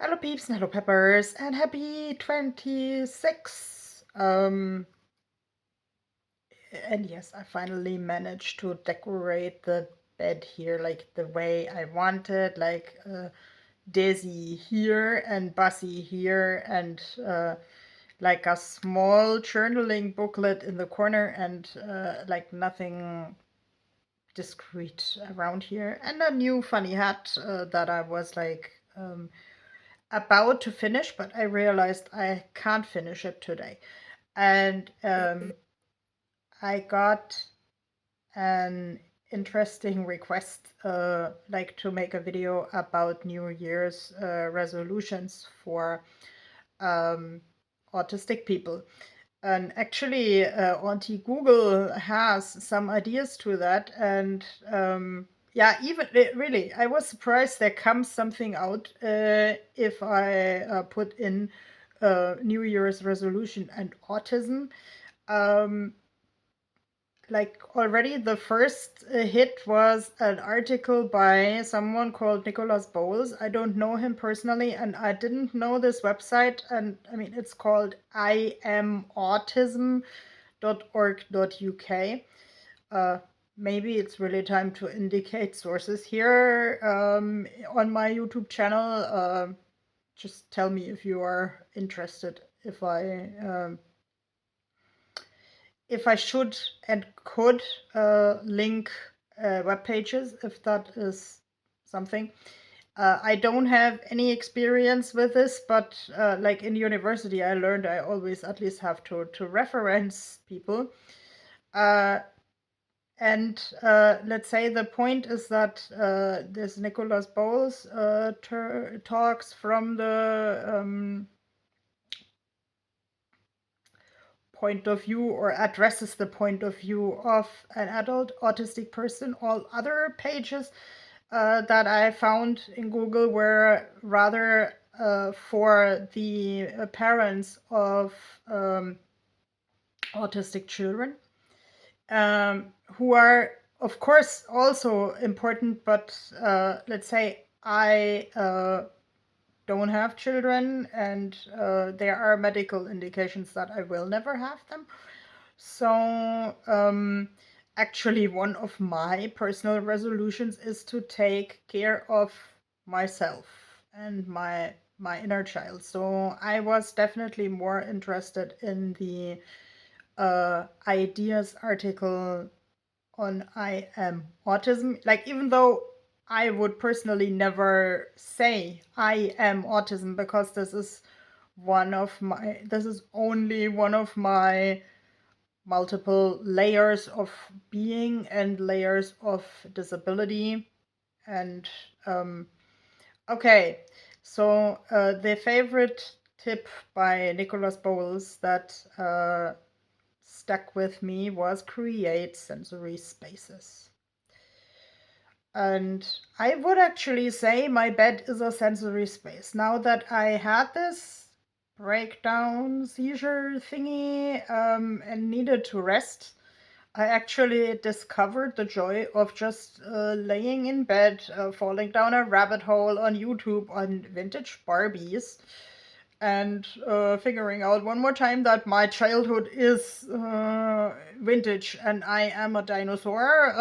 Hello peeps and hello peppers and happy 26. And yes, I finally managed to decorate the bed here like the way I wanted, like Daisy here and Bussy here and like a small journaling booklet in the corner and like nothing discreet around here, and a new funny hat that I was like about to finish, but I realized I can't finish it today. And I got an interesting request, like to make a video about New Year's resolutions for um, autistic people. And actually, Auntie Google has some ideas to that. And yeah, even really, I was surprised there comes something out if I put in New Year's resolution and autism. Um, like already the first hit was an article by someone called Nicholas Bowles. I don't know him personally, and I didn't know this website. And I mean, it's called iamautism.org.uk. Maybe it's really time to indicate sources here on my YouTube channel. Just tell me if you are interested, if I should and could link web pages, if that is something. I don't have any experience with this, but like in university, I learned I always at least have to reference people. And let's say the point is that this Nicholas Bowles talks from the point of view, or addresses the point of view of an adult autistic person. All other pages that I found in Google were rather for the parents of autistic children, who are, of course, also important, but let's say I don't have children, and there are medical indications that I will never have them. So actually, one of my personal resolutions is to take care of myself and my inner child. So I was definitely more interested in the ideas article on I am autism. Like, even though I would personally never say I am autism, because this is only one of my multiple layers of being and layers of disability. And okay, so the favorite tip by Nicholas Bowles that stuck with me was create sensory spaces. And I would actually say my bed is a sensory space. Now that I had this breakdown seizure thingy and needed to rest, I actually discovered the joy of just laying in bed, falling down a rabbit hole on YouTube on vintage Barbies, and figuring out one more time that my childhood is vintage and I am a dinosaur.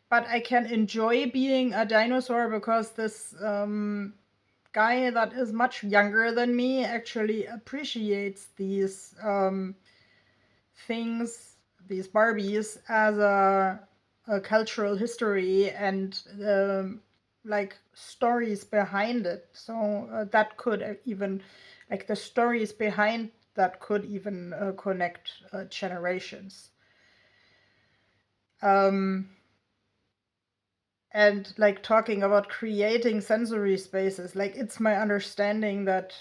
But I can enjoy being a dinosaur because this guy that is much younger than me actually appreciates these things, these Barbies, as a cultural history and like stories behind it. So that could even, like the stories behind that could even connect generations. And like talking about creating sensory spaces, like it's my understanding that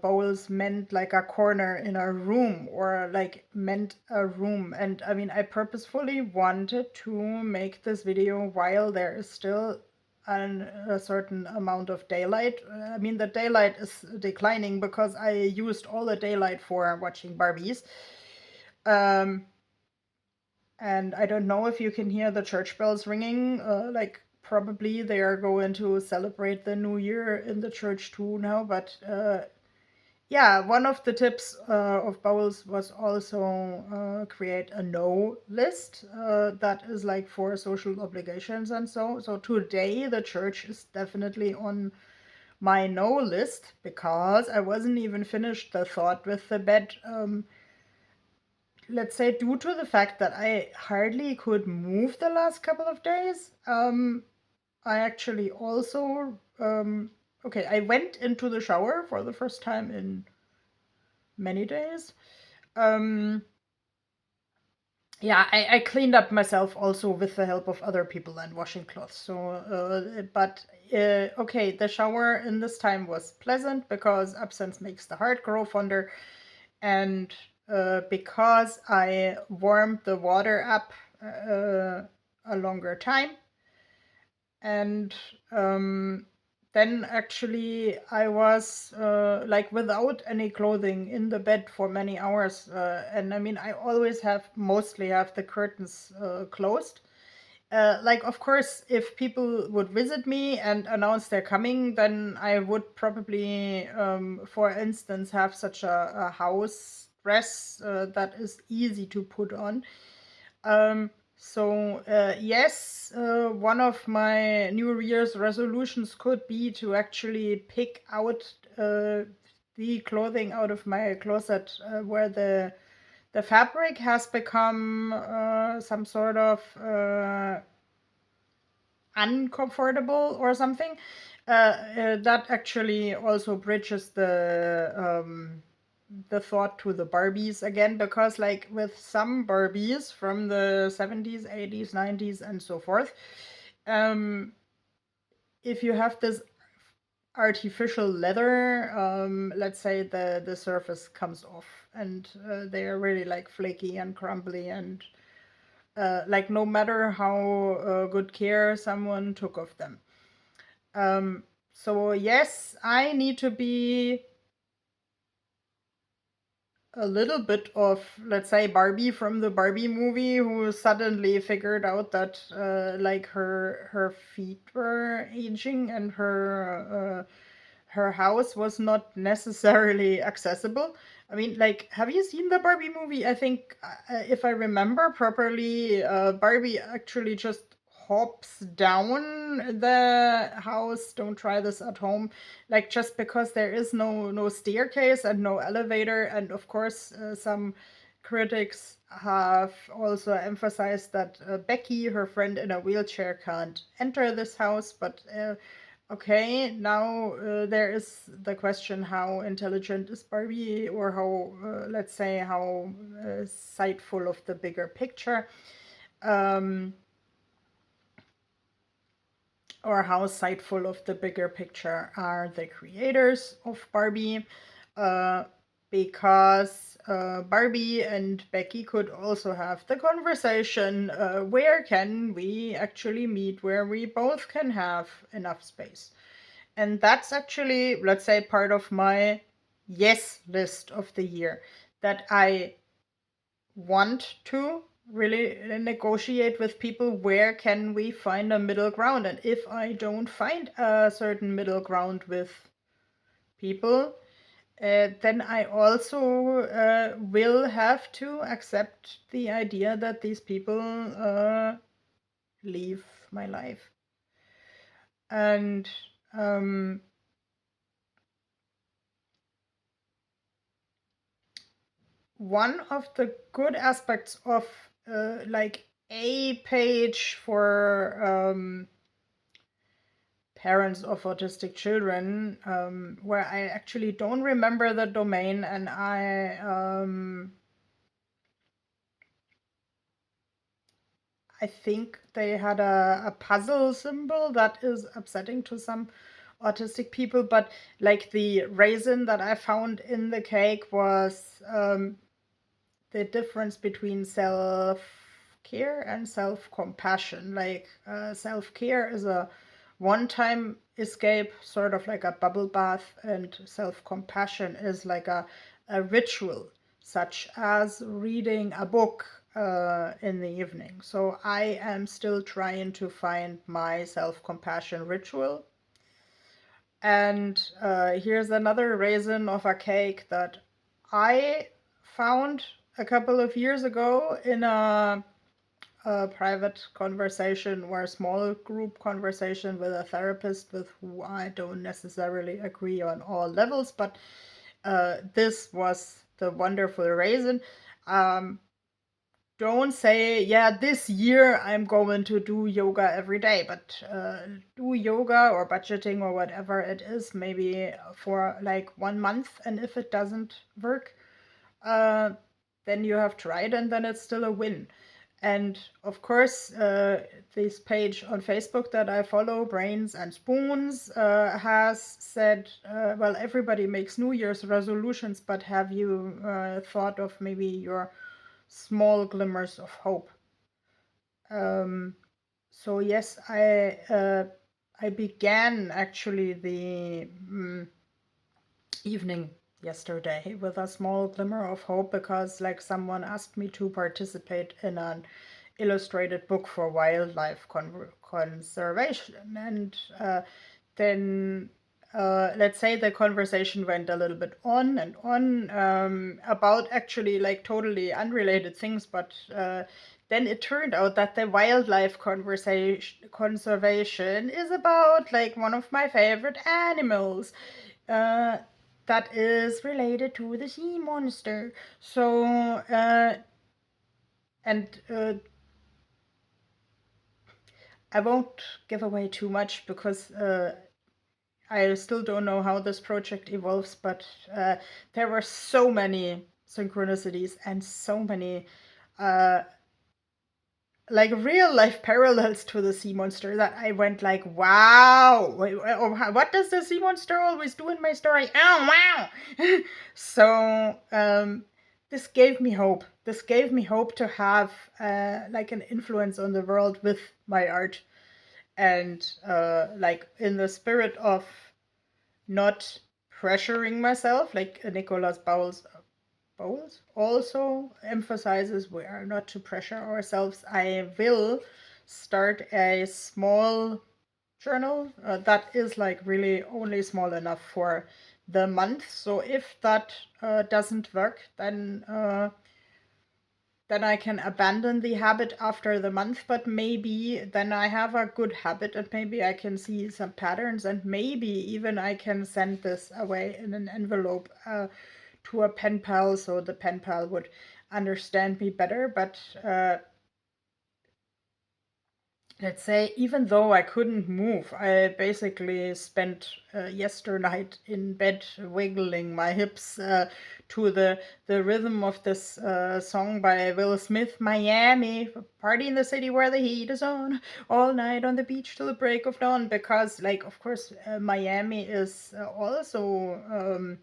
Bowles meant like a corner in a room, or like meant a room. And I mean, I purposefully wanted to make this video while there is still a certain amount of daylight. I mean, the daylight is declining because I used all the daylight for watching Barbies. And I don't know if you can hear the church bells ringing like probably they are going to celebrate the new year in the church too now. But yeah, one of the tips of Bowles was also create a no list that is like for social obligations and so. So today the church is definitely on my no list because I wasn't even finished the thought with the bed. Let's say due to the fact that I hardly could move the last couple of days, I actually also okay, I went into the shower for the first time in many days. Um, yeah, I cleaned up myself also with the help of other people and washing clothes. So, but okay, the shower in this time was pleasant because absence makes the heart grow fonder, and because I warmed the water up a longer time, and then actually I was like without any clothing in the bed for many hours, and I mean I always mostly have the curtains closed. Like, of course, if people would visit me and announce they're coming, then I would probably, for instance, have such a house dress that is easy to put on. Yes, one of my New Year's resolutions could be to actually pick out the clothing out of my closet where the fabric has become some sort of uncomfortable or something. That actually also bridges the thought to the Barbies again, because like with some Barbies from the 70s, 80s, 90s, and so forth, um, if you have this artificial leather, let's say the surface comes off and they are really like flaky and crumbly and like no matter how good care someone took of them. Um, so yes, I need to be a little bit of, let's say, Barbie from the Barbie movie, who suddenly figured out that like her feet were aging and her house was not necessarily accessible. I mean, like, have you seen the Barbie movie? I think, if I remember properly, Barbie actually just hops down the house. Don't try this at home. Like, just because there is no staircase and no elevator, and of course, some critics have also emphasized that Becky, her friend in a wheelchair, can't enter this house, but okay, now there is the question: how intelligent is Barbie, or how, let's say, how sightful of the bigger picture, um, or how sightful of the bigger picture are the creators of Barbie? Uh, because Barbie and Becky could also have the conversation: where can we actually meet, where we both can have enough space? And that's actually, let's say, part of my yes list of the year, that I want to really negotiate with people where can we find a middle ground. And if I don't find a certain middle ground with people, then I also will have to accept the idea that these people leave my life. And one of the good aspects of like a page for parents of autistic children, where I actually don't remember the domain, and I think they had a puzzle symbol that is upsetting to some autistic people, but like the raisin that I found in the cake was the difference between self-care and self-compassion. Like, self-care is a one-time escape, sort of like a bubble bath, and self-compassion is like a ritual, such as reading a book, in the evening. So I am still trying to find my self-compassion ritual. And here's another raisin of a cake that I found a couple of years ago in a private conversation or a small group conversation with a therapist with who I don't necessarily agree on all levels, but this was the wonderful raisin. Um, don't say, yeah, this year I'm going to do yoga every day, but do yoga or budgeting or whatever it is, maybe for like 1 month. And if it doesn't work, uh, then you have tried and then it's still a win. And of course, this page on Facebook that I follow, Brains and Spoons, has said, well, everybody makes New Year's resolutions, but have you thought of maybe your small glimmers of hope? So yes, I began actually the evening yesterday with a small glimmer of hope because like someone asked me to participate in an illustrated book for wildlife conservation, and then let's say the conversation went a little bit on and on about actually like totally unrelated things, but then it turned out that the wildlife conservation is about like one of my favorite animals uh, that is related to the sea monster. So and I won't give away too much because I still don't know how this project evolves, but there were so many synchronicities and so many uh, like real life parallels to the sea monster that I went like, wow, what does the sea monster always do in my story? Oh, wow. So this gave me hope. This gave me hope to have like an influence on the world with my art. And like in the spirit of not pressuring myself, like Nicholas Bowles also emphasizes we are not to pressure ourselves. I will start a small journal that is like really only small enough for the month. So if that doesn't work, then I can abandon the habit after the month, but maybe then I have a good habit and maybe I can see some patterns and maybe even I can send this away in an envelope to a pen pal so the pen pal would understand me better. But let's say, even though I couldn't move, I basically spent yesternight in bed wiggling my hips to the rhythm of this song by Will Smith, Miami, party in the city where the heat is on, all night on the beach till the break of dawn. Because, like, of course, Miami is also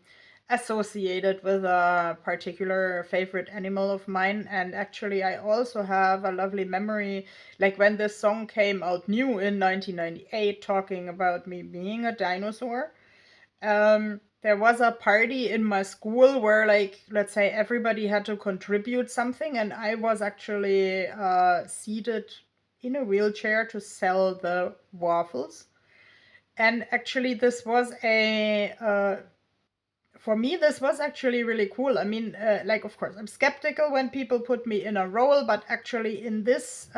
associated with a particular favorite animal of mine. And actually, I also have a lovely memory, like when this song came out new in 1998, talking about me being a dinosaur. There was a party in my school where, like, let's say everybody had to contribute something, and I was actually seated in a wheelchair to sell the waffles. And actually, this was a for me, this was actually really cool. I mean, like, of course, I'm skeptical when people put me in a role, but actually, in this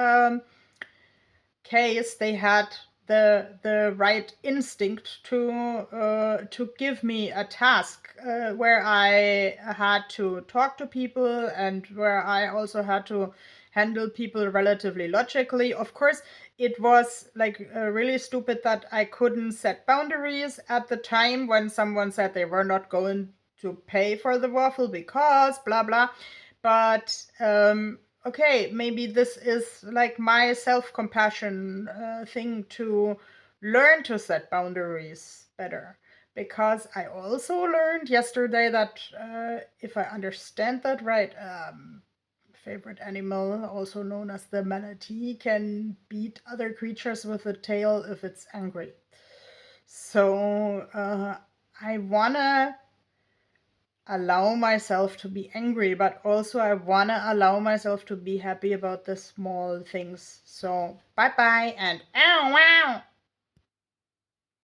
case, they had the right instinct to give me a task where I had to talk to people and where I also had to handle people relatively logically. Of course, it was like really stupid that I couldn't set boundaries at the time when someone said they were not going to pay for the waffle because blah blah. But okay, maybe this is like my self-compassion thing to learn to set boundaries better. Because I also learned yesterday that if I understand that right, favorite animal, also known as the manatee, can beat other creatures with a tail if it's angry. So I wanna allow myself to be angry, but also I want to allow myself to be happy about the small things. So bye bye and ow wow.